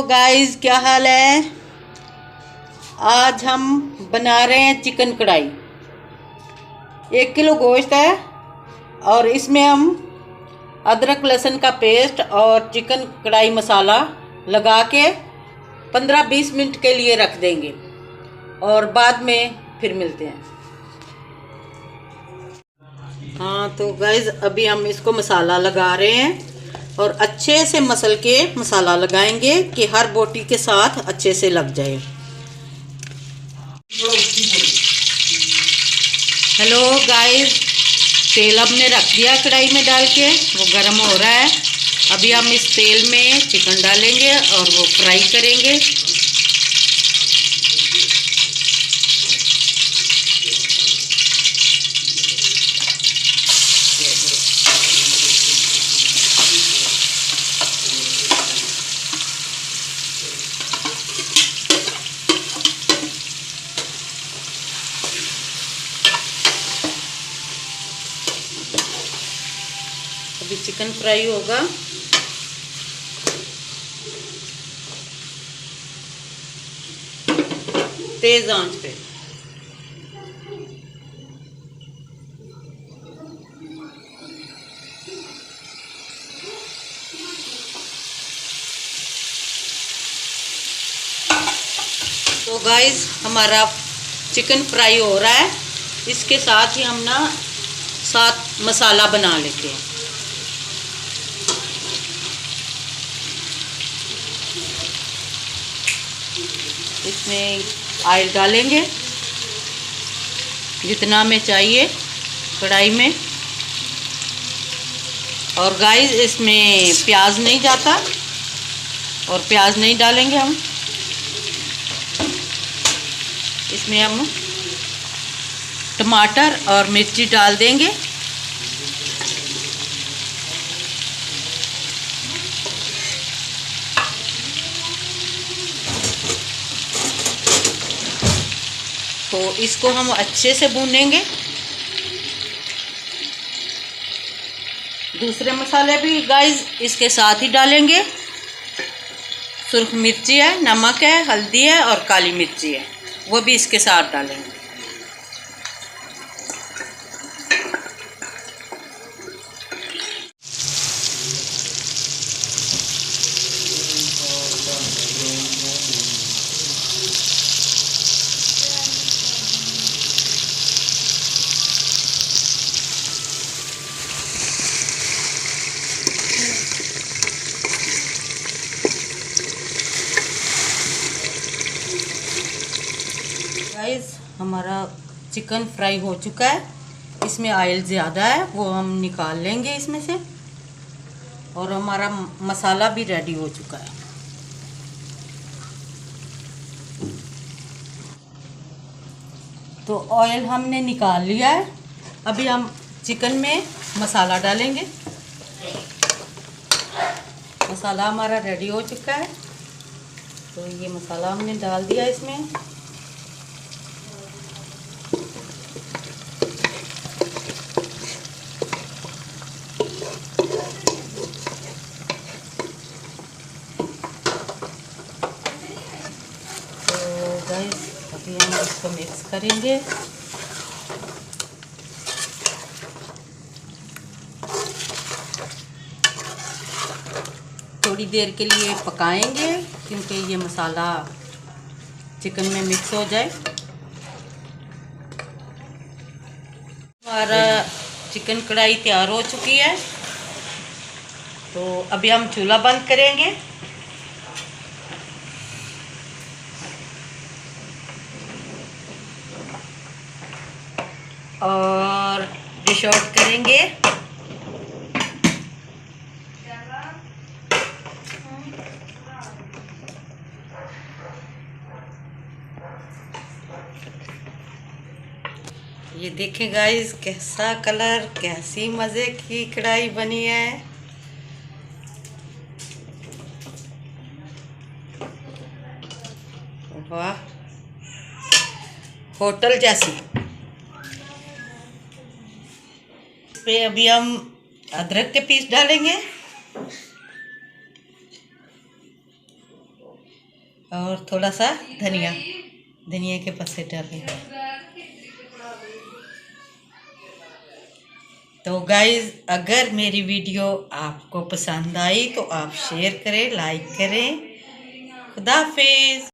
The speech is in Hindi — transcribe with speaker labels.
Speaker 1: गाइस, क्या हाल है। आज हम बना रहे हैं चिकन कढ़ाई। 1 किलो गोश्त है और इसमें हम अदरक लहसुन का पेस्ट और चिकन कढ़ाई मसाला लगा के 15-20 मिनट के लिए रख देंगे और बाद में फिर मिलते हैं। हाँ तो गाइस, अभी हम इसको मसाला लगा रहे हैं और अच्छे से मसल के मसाला लगाएंगे कि हर बोटी के साथ अच्छे से लग जाए। हेलो गाइस, तेल हमने रख दिया कढ़ाई में डाल के, वो गर्म हो रहा है। अभी हम इस तेल में चिकन डालेंगे और वो फ्राई करेंगे। अभी चिकन फ्राई होगा। तेज आंच पे। तो गाइस, हमारा चिकन फ्राई हो रहा है। इसके साथ ही हम साथ मसाला बना लेते हैं। इसमें ऑयल डालेंगे जितना हमें चाहिए कढ़ाई में। और गाइस, इसमें प्याज नहीं जाता और प्याज नहीं डालेंगे हम। इसमें हम टमाटर और मिर्ची डाल देंगे। तो इसको हम अच्छे से भूनेंगे। दूसरे मसाले भी गाइस इसके साथ ही डालेंगे। सुर्ख मिर्ची है, नमक है, हल्दी है और काली मिर्ची है, वो भी इसके साथ डालेंगे। गाइस, हमारा चिकन फ्राई हो चुका है। इसमें ऑयल ज़्यादा है, वो हम निकाल लेंगे इसमें से। और हमारा मसाला भी रेडी हो चुका है। तो ऑयल हमने निकाल लिया है। अभी हम चिकन में मसाला डालेंगे। मसाला हमारा रेडी हो चुका है। तो ये मसाला हमने डाल दिया इसमें। गाइस, अभी हम इसको मिक्स करेंगे। थोड़ी देर के लिए पकाएंगे क्योंकि ये मसाला चिकन में मिक्स हो जाए। हमारा चिकन कढ़ाई तैयार हो चुकी है। तो अभी हम चूल्हा बंद करेंगे और डिश आउट करेंगे। ये देखें गाइस, कैसा कलर, कैसी मज़े की कढ़ाई बनी है। वाह, होटल जैसी। इस पे अभी हम अदरक के पीस डालेंगे। और थोड़ा सा धनिया धनिया के पत्ते डालें। तो गाइस, अगर मेरी वीडियो आपको पसंद आई तो आप शेयर करें, लाइक करें। खुदा हाफिज़।